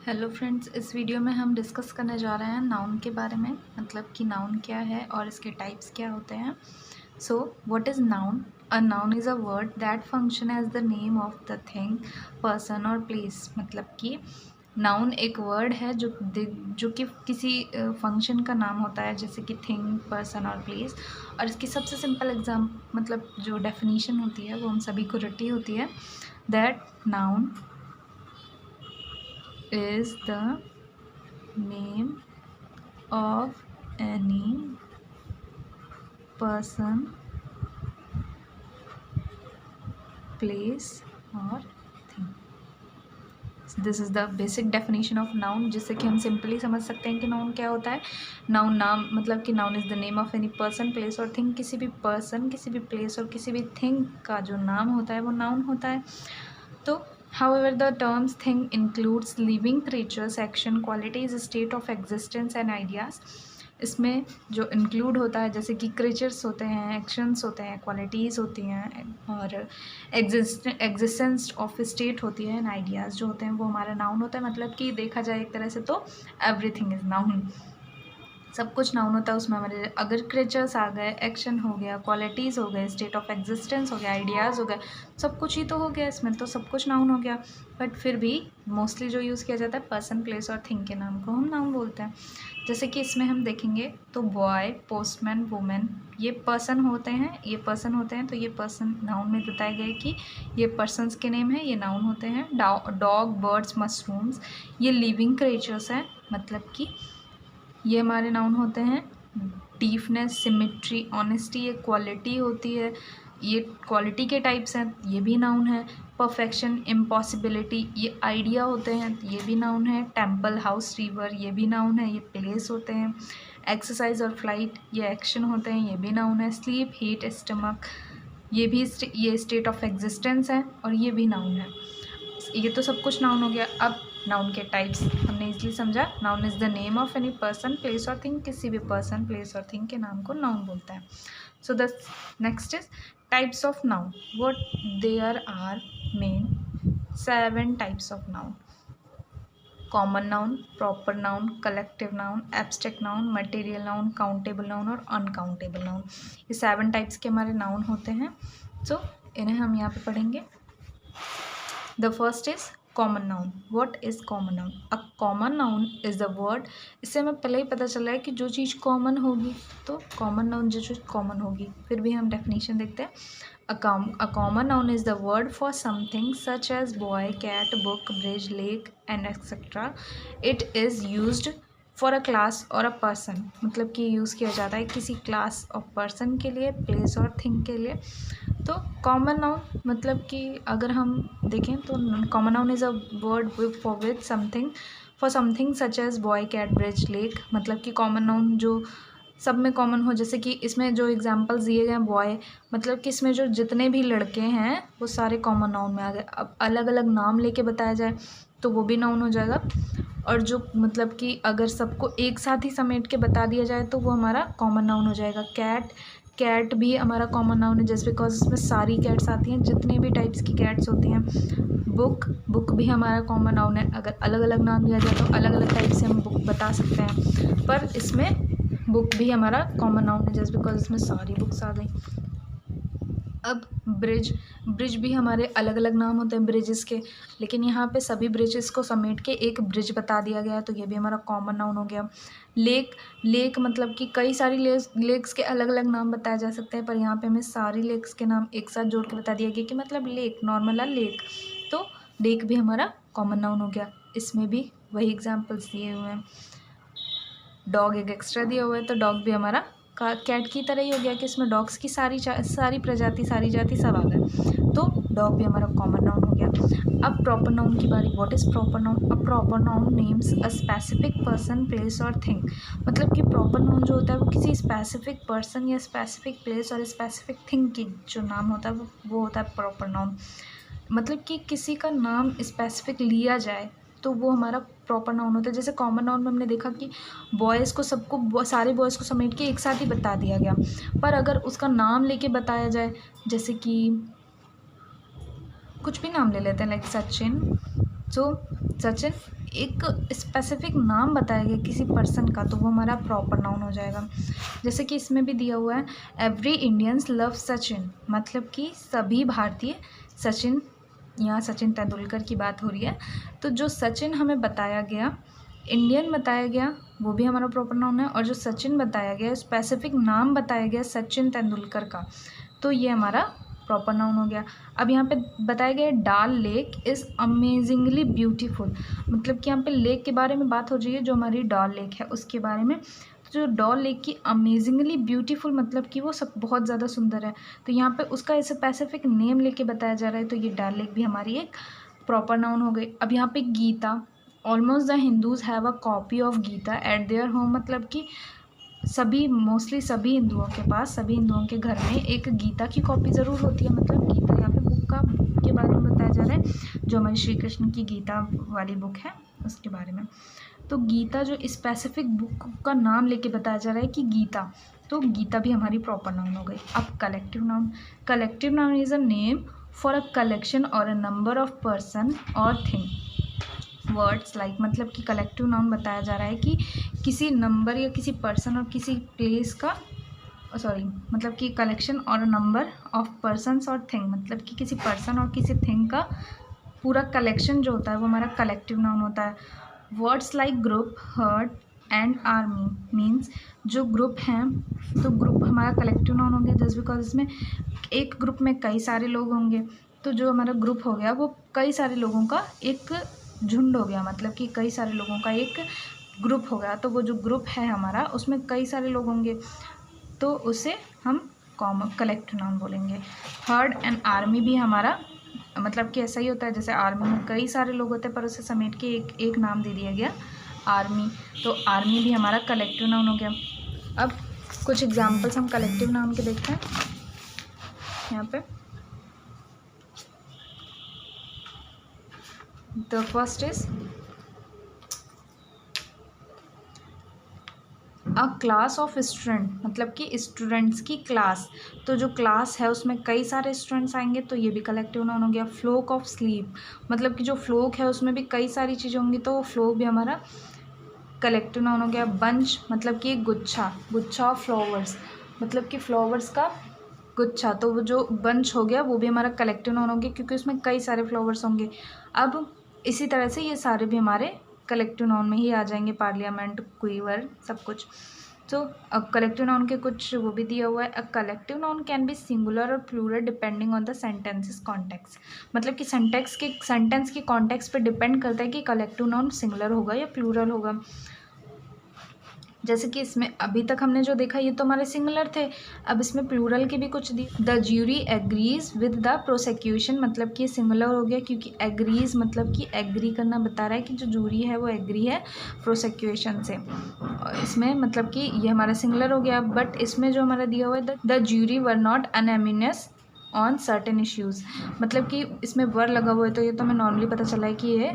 Hello friends, इस video में हम डिस्कस करने जा रहे हैं नाउन के बारे में। मतलब कि नाउन क्या है और इसके टाइप्स क्या होते हैं। So what is noun? A noun is a word that function as the name of the thing, person और प्लेस। मतलब कि नाउन एक वर्ड है जो कि किसी फंक्शन का नाम होता है, जैसे कि थिंग, पर्सन और प्लेस। और इसकी सबसे सिंपल मतलब जो डेफिनीशन होती है वो हम सभी को रटी होती है, that noun is the name of any person, place or thing. This is the basic definition of noun, जिससे कि हम सिंपली समझ सकते हैं कि नाउन क्या होता है। नाउन नाम मतलब कि noun is the name of any person, place और थिंग। किसी भी पर्सन, किसी भी प्लेस और किसी भी थिंग का जो नाम होता है वो नाउन होता है। तो however the terms thing includes living creatures, action, qualities, state of existence and ideas. इसमें जो इंक्लूड होता है, जैसे कि क्रिएचर्स होते हैं, एक्शंस होते हैं, क्वालिटीज़ होती हैं और एग्जिस्टेंस ऑफ स्टेट होती है, एंड आइडियाज़ जो होते हैं वो हमारा नाउन होता है। मतलब कि देखा जाए एक तरह से तो एवरीथिंग इज़ नाउन, सब कुछ नाउन होता है उसमें हमारे। अगर क्रिएचर्स आ गए, एक्शन हो गया, क्वालिटीज़ हो गए, स्टेट ऑफ एग्जिस्टेंस हो गया, आइडियाज़ हो गए, सब कुछ ही तो हो गया इसमें, तो सब कुछ नाउन हो गया। बट फिर भी मोस्टली जो यूज़ किया जाता है पर्सन, प्लेस और थिंग के नाम को हम नाउन बोलते हैं। जैसे कि इसमें हम देखेंगे तो बॉय, पोस्टमैन, वुमेन, ये पर्सन होते हैं, ये पर्सन होते हैं। तो ये पर्सन नाउन में बताया गया है कि ये पर्सनस के नेम है, ये नाउन होते हैं। डॉग, बर्ड्स, मशरूम्स, ये लिविंग क्रिएचर्स हैं, मतलब कि ये हमारे नाउन होते हैं। डीपनेस, सिमेट्री, ऑनेस्टी, ये क्वालिटी होती है, ये क्वालिटी के टाइप्स हैं, ये भी नाउन है। परफेक्शन, इम्पॉसिबिलिटी, ये आइडिया होते हैं, ये भी नाउन है। टेम्पल, हाउस, रिवर, ये भी नाउन है, ये प्लेस होते हैं। एक्सरसाइज और फ्लाइट, ये एक्शन होते हैं, ये भी नाउन है। स्लीप, हीट, स्टमक, ये स्टेट ऑफ एग्जिस्टेंस है और ये भी नाउन है। ये तो सब कुछ नाउन हो गया। अब नाउन के टाइप्स हमने इजीली समझा। Noun is the name of any person, place और थिंग। किसी भी पर्सन, प्लेस और थिंग के नाम को नाउन बोलता है। So the next is types of noun. What there are main 7 types of noun. Common noun, proper noun, collective noun, abstract noun, material noun, countable noun और uncountable noun. ये 7 types के हमारे noun होते हैं। सो इन्हें हम यहाँ पे पढ़ेंगे। The first is common noun. What is common noun? A common noun is the word. इससे हमें पहले ही पता चल रहा है कि जो चीज़ कॉमन होगी तो कॉमन नाउन जो चीज़ कॉमन होगी। फिर भी हम डेफिनेशन देखते हैं। A common noun is the word for something such as boy, cat, book, bridge, lake and etc. It is used for a class or a person. मतलब कि यूज़ किया जाता है किसी क्लास और पर्सन के लिए, प्लेस और थिंग के लिए। तो कॉमन नाउन मतलब कि अगर हम देखें तो common noun is a word for with something, for something such as boy, cat, bridge, lake. मतलब कि कॉमन नाउन जो सब में कॉमन हो। जैसे कि इसमें जो एग्जांपल्स दिए गए हैं बॉय, मतलब कि इसमें जो जितने भी लड़के हैं वो सारे कॉमन नाउन में आ गए। अब अलग अलग नाम लेके बताया जाए तो वो भी नाउन हो जाएगा। और जो मतलब कि अगर सबको एक साथ ही समेट के बता दिया जाए तो वो हमारा कॉमन नाउन हो जाएगा। कैट भी हमारा कॉमन नाउन है, जस्ट बिकॉज इसमें सारी कैट्स आती हैं, जितने भी टाइप्स की कैट्स होती हैं। बुक भी हमारा कॉमन नाउन है। अगर अलग अलग नाम लिया जाए तो अलग अलग टाइप से हम बुक बता सकते हैं, पर इसमें बुक भी हमारा कॉमन नाउन है, जस्ट बिकॉज इसमें सारी बुक्स आ गई। अब ब्रिज भी हमारे अलग अलग नाम होते हैं ब्रिजेस के, लेकिन यहाँ पे सभी ब्रिजेस को समेट के एक ब्रिज बता दिया गया है, तो ये भी हमारा कॉमन नाउन हो गया। लेक मतलब कि कई सारी लेक्स के अलग अलग नाम बताए जा सकते हैं, पर यहाँ पे हमें सारी लेक्स के नाम एक साथ जोड़ के बता दिया गया कि मतलब लेक, नॉर्मल लेक, तो लेक भी हमारा कॉमन नाउन हो गया। इसमें भी वही एग्जाम्पल्स दिए हुए हैं। डॉग एक एक्स्ट्रा दिया हुआ है, तो डॉग भी हमारा कैट की तरह ही हो गया कि इसमें डॉग्स की सारी प्रजाति, सारी जाति सब आ गए, तो डॉग भी हमारा कॉमन नाउन हो गया। अब प्रॉपर नाउन की बारी। What is proper noun? A proper noun names a specific person, place और थिंग। मतलब कि प्रॉपर नाउन जो होता है वो किसी स्पेसिफिक पर्सन या स्पेसिफिक प्लेस और स्पेसिफिक थिंग की जो नाम होता है वो होता है प्रॉपर नाउन। मतलब कि किसी का नाम स्पेसिफिक लिया जाए तो वो हमारा प्रॉपर नाउन होता है। जैसे कॉमन नाउन में हमने देखा कि बॉयज़ को सबको, सारे बॉयज़ को समेट के एक साथ ही बता दिया गया, पर अगर उसका नाम लेके बताया जाए, जैसे कि कुछ भी नाम ले लेते हैं, लाइक सचिन। सो सचिन एक स्पेसिफिक नाम बताया गया किसी पर्सन का तो वो हमारा प्रॉपर नाउन हो जाएगा। जैसे कि इसमें भी दिया हुआ है एवरी इंडियंस लव सचिन, मतलब कि सभी भारतीय सचिन, यहाँ सचिन तेंदुलकर की बात हो रही है। तो जो सचिन हमें बताया गया, इंडियन बताया गया, वो भी हमारा प्रॉपर नाउन है। और जो सचिन बताया गया, स्पेसिफिक नाम बताया गया सचिन तेंदुलकर का, तो ये हमारा प्रॉपर नाउन हो गया। अब यहाँ पे बताया गया डल लेक इज़ अमेजिंगली ब्यूटीफुल, मतलब कि यहाँ पे लेक के बारे में बात हो रही है, जो हमारी डल लेक है उसके बारे में। जो डल लेक की अमेजिंगली ब्यूटीफुल मतलब कि वो सब बहुत ज़्यादा सुंदर है, तो यहाँ पे उसका स्पेसिफिक नेम लेके बताया जा रहा है, तो ये डल लेक भी हमारी एक प्रॉपर नाउन हो गई। अब यहाँ पे Gita, almost the Hindus have a copy of Gita at their home, मतलब कि सभी मोस्टली सभी हिंदुओं के पास, सभी हिंदुओं के घर में एक गीता की कॉपी ज़रूर होती है। मतलब गीता यहाँ पे बुक के बारे में बताया जा रहा है, जो हमारी श्री कृष्ण की गीता वाली बुक है उसके बारे में। तो गीता जो स्पेसिफिक बुक का नाम लेके बताया जा रहा है कि गीता, तो गीता भी हमारी प्रॉपर नाउन हो गई। अब collective noun, collective noun is a name for a collection और अ नंबर ऑफ पर्सन और थिंग। वर्ड्स लाइक, मतलब कि कलेक्टिव नाउन बताया जा रहा है कि किसी नंबर या किसी पर्सन और किसी प्लेस का, सॉरी मतलब कि कलेक्शन और नंबर ऑफ पर्सनस और थिंग, मतलब कि किसी पर्सन और किसी थिंग का पूरा कलेक्शन जो होता है वो हमारा कलेक्टिव नाउन होता है। Words like group, heard and army means जो ग्रुप हैं, तो ग्रुप हमारा कलेक्टिव नाउन हो गया जस्ट बिकॉज इसमें एक ग्रुप में कई सारे लोग होंगे, तो जो हमारा ग्रुप हो गया वो कई सारे लोगों का एक झुंड हो गया, मतलब कि कई सारे लोगों का एक ग्रुप हो गया। तो वो जो ग्रुप है हमारा उसमें कई सारे लोग होंगे, तो उसे हम कॉमन कलेक्टिव नाउन बोलेंगे। हर्ड एंड आर्मी भी हमारा मतलब कि ऐसा ही होता है, जैसे आर्मी में कई सारे लोग होते हैं पर उसे समेट के एक नाम दे दिया गया आर्मी, तो आर्मी भी हमारा कलेक्टिव नाउन हो गया। अब कुछ एग्जांपल्स हम कलेक्टिव नाउन के देखते हैं यहाँ पे। The first is a class of student, मतलब कि स्टूडेंट्स की क्लास, तो जो क्लास है उसमें कई सारे स्टूडेंट्स आएंगे, तो ये भी कलेक्टिव नाउन हो गया। फ्लोक ऑफ स्लीप, मतलब कि जो फ्लोक है उसमें भी कई सारी चीज़ें होंगी, तो फ्लोक भी हमारा कलेक्टिव नाउन हो गया। बंच, मतलब कि एक गुच्छा, गुच्छा ऑफ फ्लावर्स, मतलब कि फ्लावर्स का गुच्छा, तो वो जो बंच हो गया वो भी हमारा कलेक्टिव नाउन हो गया क्योंकि उसमें कई सारे फ्लावर्स होंगे। अब इसी तरह से ये सारे भी हमारे कलेक्टिव नाउन में ही आ जाएंगे, पार्लियामेंट, क्वीवर, सब कुछ। तो अब कलेक्टिव नाउन के कुछ वो भी दिया हुआ है। A collective noun can be singular और plural depending on the sentence's context, मतलब कि सेंटेंस के कॉन्टेक्स्ट पे डिपेंड करता है कि कलेक्टिव नाउन सिंगुलर होगा या प्लूरल होगा। जैसे कि इसमें अभी तक हमने जो देखा ये तो हमारे सिंगुलर थे, अब इसमें प्लूरल के भी कुछ दी। The jury agrees with the prosecution, मतलब कि सिंगुलर हो गया क्योंकि एग्रीज मतलब कि एग्री करना बता रहा है कि जो जूरी है वो एग्री है प्रोसिक्यूशन से, और इसमें मतलब कि ये हमारा सिंगुलर हो गया। बट इसमें जो हमारा दिया हुआ है the jury were not unanimous on certain issues, मतलब कि इसमें वर लगा हुआ है तो ये तो हमें नॉर्मली पता चला है कि ये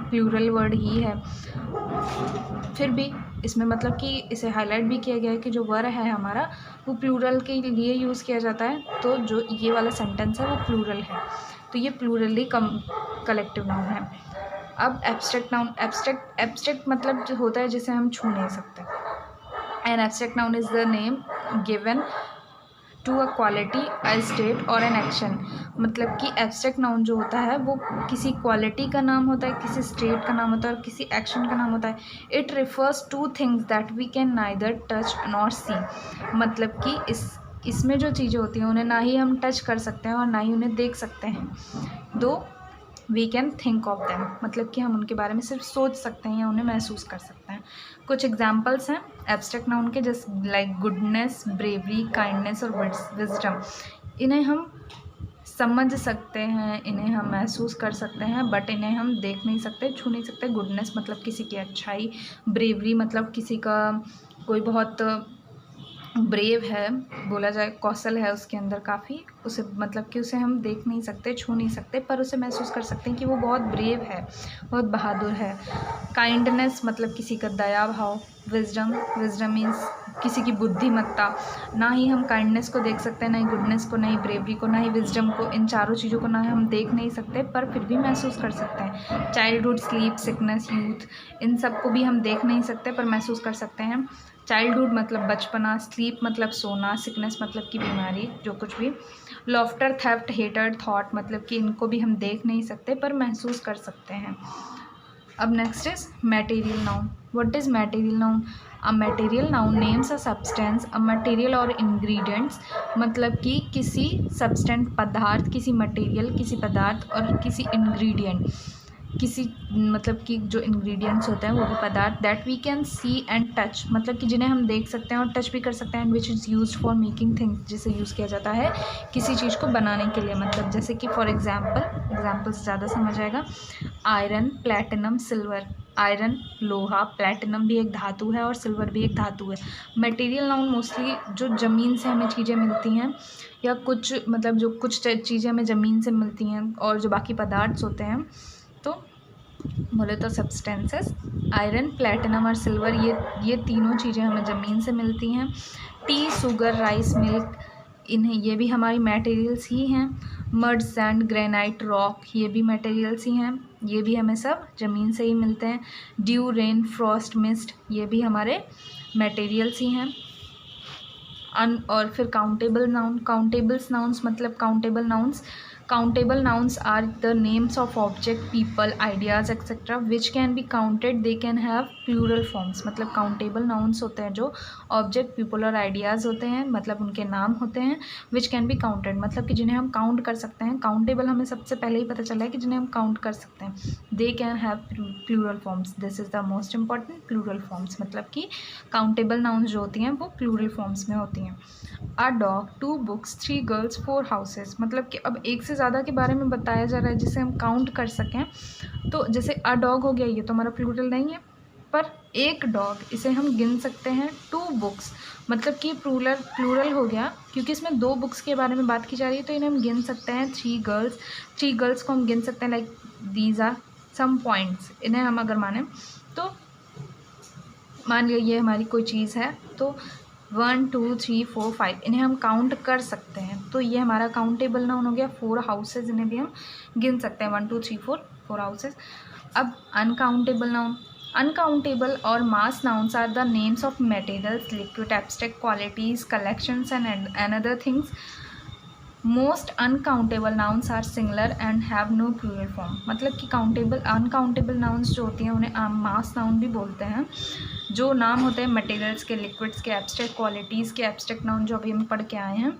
प्लूरल वर्ड ही है। फिर भी इसमें मतलब कि इसे हाईलाइट भी किया गया है कि जो वर है हमारा वो प्लूरल के लिए यूज़ किया जाता है, तो जो ये वाला सेंटेंस है वो प्लूरल है, तो ये प्लूरली कलेक्टिव नाउन है। अब एब्स्ट्रैक्ट नाउन, एब्स्ट्रैक्ट मतलब जो होता है जिसे हम छू नहीं सकते। An abstract noun is the name given to a quality, a state और एन एक्शन, मतलब कि एब्स्ट्रैक्ट नाउन जो होता है वो किसी क्वालिटी का नाम होता है, किसी स्टेट का नाम होता है और किसी एक्शन का नाम होता है। It refers to things that we can neither touch nor see, मतलब कि इसमें जो चीज़ें होती हैं उन्हें ना ही हम टच कर सकते हैं और ना ही उन्हें देख सकते हैं, though we can think of them, मतलब कि हम उनके बारे में सिर्फ सोच सकते हैं या उन्हें महसूस कर सकते हैं। कुछ एग्जाम्पल्स हैं एब्स्ट्रैक्ट नाउन के, जैसे लाइक गुडनेस, ब्रेवरी, काइंडनेस और विजडम। इन्हें हम समझ सकते हैं, इन्हें हम महसूस कर सकते हैं, बट इन्हें हम देख नहीं सकते, छू नहीं सकते। गुडनेस मतलब किसी की अच्छाई, ब्रेवरी मतलब किसी का कोई बहुत ब्रेव है, बोला जाए कौशल है उसके अंदर काफ़ी, उसे मतलब कि उसे हम देख नहीं सकते, छू नहीं सकते, पर उसे महसूस कर सकते हैं कि वो बहुत ब्रेव है, बहुत बहादुर है। काइंडनेस मतलब किसी का दया भाव। विजडम, विजडम मीन्स किसी की बुद्धिमत्ता। ना ही हम काइंडनेस को देख सकते हैं, ना ही गुडनेस को, ना ही ब्रेवरी को, ना ही विजडम को, इन चारों चीज़ों को ना हम देख नहीं सकते, पर फिर भी महसूस कर सकते हैं। चाइल्डहुड, स्लीप, सिकनेस, यूथ, इन सब को भी हम देख नहीं सकते पर महसूस कर सकते हैं। चाइल्डहुड मतलब बचपना, स्लीप मतलब सोना, सिकनेस मतलब कि बीमारी, जो कुछ भी। लॉफ्टर, थेफ्ट, हेटेड, थॉट मतलब कि इनको भी हम देख नहीं सकते पर महसूस कर सकते हैं। अब next is material noun. What is material noun? A material noun names a substance, a material और इंग्रेडिएंट्स मतलब कि किसी सब्सटेंट पदार्थ, किसी मटेरियल, किसी पदार्थ और किसी इंग्रेडिएंट, किसी मतलब कि जो इंग्रेडिएंट्स होते हैं वो भी पदार्थ, that we can see and touch मतलब कि जिन्हें हम देख सकते हैं और टच भी कर सकते हैं, and which is used for making things, जिसे यूज़ किया जाता है किसी चीज़ को बनाने के लिए। मतलब जैसे कि फॉर एग्जाम्पल से ज़्यादा समझ आएगा। Iron, platinum, silver. आयरन लोहा, प्लैटिनम भी एक धातु है और सिल्वर भी एक धातु है। मटेरियल नाउन मोस्टली जो ज़मीन से हमें चीज़ें मिलती हैं, या कुछ मतलब जो कुछ चीज़ें हमें ज़मीन से मिलती हैं, और जो बाकी पदार्थ होते हैं, तो बोले तो सब्सटेंसेस, आयरन, प्लैटिनम और सिल्वर, ये तीनों चीज़ें हमें ज़मीन से मिलती हैं। टी, शुगर, राइस, मिल्क, इन्हें ये भी हमारी मटेरियल्स ही हैं। मड, सैंड, ग्रेनाइट, रॉक, ये भी मटेरियल्स ही हैं, ये भी हमें सब ज़मीन से ही मिलते हैं। ड्यू, रेन, फ्रॉस्ट, मिस्ट, ये भी हमारे मटेरियल्स ही हैं। और फिर काउंटेबल नाउन। काउंटेबल्स नाउन्स मतलब countable nouns, countable nouns are the names of object, people, ideas etc which can be counted, they can have plural forms। मतलब काउंटेबल nouns होते हैं जो ऑब्जेक्ट, पीपल और आइडियाज़ होते हैं, मतलब उनके नाम होते हैं। विच कैन बी काउंटेड मतलब कि जिन्हें हम काउंट कर सकते हैं। काउंटेबल हमें सबसे पहले ही पता चला है कि जिन्हें हम काउंट कर सकते हैं। They can have plural forms, this is the most important, plural forms मतलब कि काउंटेबल nouns जो होती हैं वो प्लूरल फॉर्म्स में होती हैं। A dog, 2 books, 3 girls, 4 houses मतलब कि अब एक से ज़्यादा के बारे में बताया जा रहा है जिसे हम काउंट कर सकें। तो जैसे अ डॉग हो गया, ये तो हमारा प्लूरल नहीं है, पर एक डॉग इसे हम गिन सकते हैं। 2 बुक्स मतलब कि प्लूरल हो गया क्योंकि इसमें 2 बुक्स के बारे में बात की जा रही है, तो इन्हें हम गिन सकते हैं। 3 गर्ल्स को हम गिन सकते हैं, like these are some points. इन्हें हम अगर माने तो मान लिया ये हमारी कोई चीज़ है, तो 1 2 3 4 5 इन्हें हम काउंट कर सकते हैं, तो ये हमारा काउंटेबल नाउन हो गया। 4 हाउसेज, इन्हें भी हम गिन सकते हैं, 1 2 3 4 हाउसेज। अब अनकाउंटेबल नाउन। अनकाउंटेबल और mass nouns are the names of materials, liquid, abstract qualities, collections and other things. Most uncountable nouns are singular and have no plural form मतलब कि अनकाउंटेबल नाउन्स जो होती हैं उन्हें मास नाउन भी बोलते हैं। जो नाम होते हैं मटेरियल्स के, लिक्विड्स के, एब्स्ट्रैक्ट क्वालिटीज़ के, एब्स्ट्रैक्ट नाउन जो अभी हम पढ़ के आए हैं,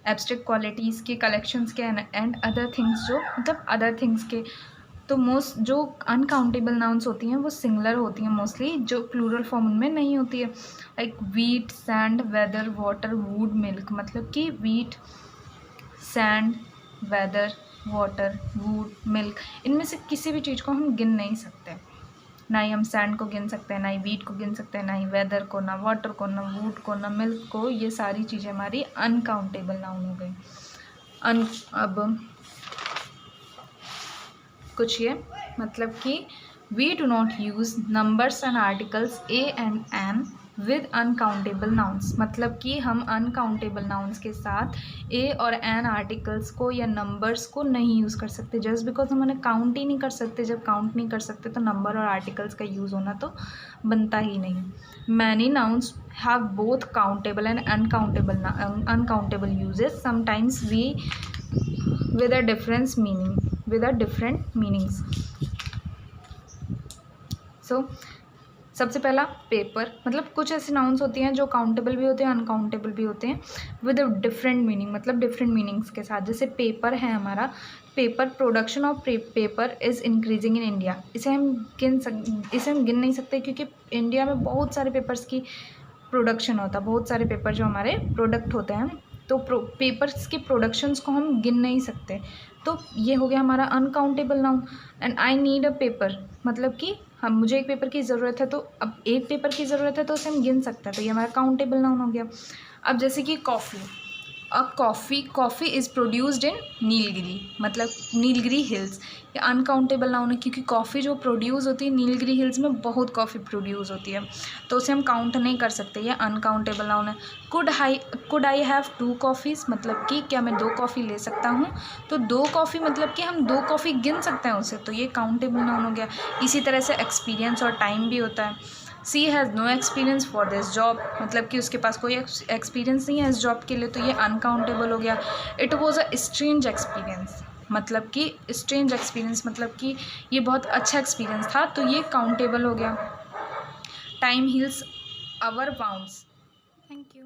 एब्स्ट्रैक्ट क्वालिटीज़ के, कलेक्शंस के एंड अदर थिंग्स, जो मतलब अदर थिंग्स के। तो मोस्ट जो अनकाउंटेबल नाउन्स होती हैं वो सिंगुलर होती हैं मोस्टली, जो प्लूरल फॉर्म उनमें नहीं होती है। Like wheat, sand, weather, water, wood, milk मतलब कि wheat, sand, weather, water, wood, milk, इनमें से किसी भी चीज़ को हम गिन नहीं सकते। ना ही हम सैंड को गिन सकते हैं, ना ही वीट को गिन सकते हैं, ना ही वेदर को, ना वाटर को, ना वुड को, ना मिल्क को। ये सारी चीज़ें हमारी अनकाउंटेबल नाउन हो गई। अब कुछ ये मतलब कि we do not use numbers and articles a and an with uncountable nouns मतलब कि हम अनकाउंटेबल नाउन्स के साथ ए और एन आर्टिकल्स को या नंबर्स को नहीं यूज़ कर सकते, जस्ट बिकॉज हम उन्हें काउंट ही नहीं कर सकते। जब काउंट नहीं कर सकते तो नंबर और आर्टिकल्स का यूज़ होना तो बनता ही नहीं। Many nouns have both countable and uncountable uses, sometimes we with a different meanings। So सबसे पहला पेपर मतलब कुछ ऐसे नाउन्स होती हैं जो काउंटेबल भी होते हैं, अनकाउंटेबल भी होते हैं, विद अ डिफरेंट मीनिंग मतलब डिफरेंट मीनिंग्स के साथ। जैसे पेपर है हमारा, paper, production of paper is increasing in India. इसे हम गिन नहीं सकते क्योंकि इंडिया में बहुत सारे पेपर्स की प्रोडक्शन होता है, बहुत सारे पेपर जो हमारे प्रोडक्ट होते हैं, तो पेपर्स के प्रोडक्शंस को हम गिन नहीं सकते। तो ये हो गया हमारा uncountable noun. And I need a paper मतलब कि हम मुझे एक पेपर की ज़रूरत है, तो अब एक पेपर की ज़रूरत है तो उसे हम गिन सकते हैं, तो ये हमारा काउंटेबल नाउन हो गया। अब जैसे कि कॉफ़ी, अब coffee is produced in Nilgiri, मतलब नीलगिरी हिल्स, ये अनकाउंटेबल नाउन है क्योंकि कॉफ़ी जो प्रोड्यूस होती है नीलगिरी हिल्स में बहुत कॉफ़ी प्रोड्यूस होती है, तो उसे हम काउंट नहीं कर सकते, ये अनकाउंटेबल नाउन है। कुड आई हैव 2 कॉफ़ीज़, मतलब कि क्या मैं 2 कॉफ़ी ले सकता हूँ, तो 2 कॉफ़ी मतलब कि हम 2 कॉफ़ी गिन सकते हैं उसे, तो ये काउंटेबल नाउन हो गया। इसी तरह से एक्सपीरियंस और टाइम भी होता है। She has no experience for this job, मतलब कि उसके पास कोई एक्सपीरियंस नहीं है इस जॉब के लिए, तो ये अनकाउंटेबल हो गया। It was a strange experience, मतलब कि स्ट्रेंज एक्सपीरियंस मतलब कि ये बहुत अच्छा एक्सपीरियंस था, तो ये काउंटेबल हो गया। Time heals our wounds. Thank you.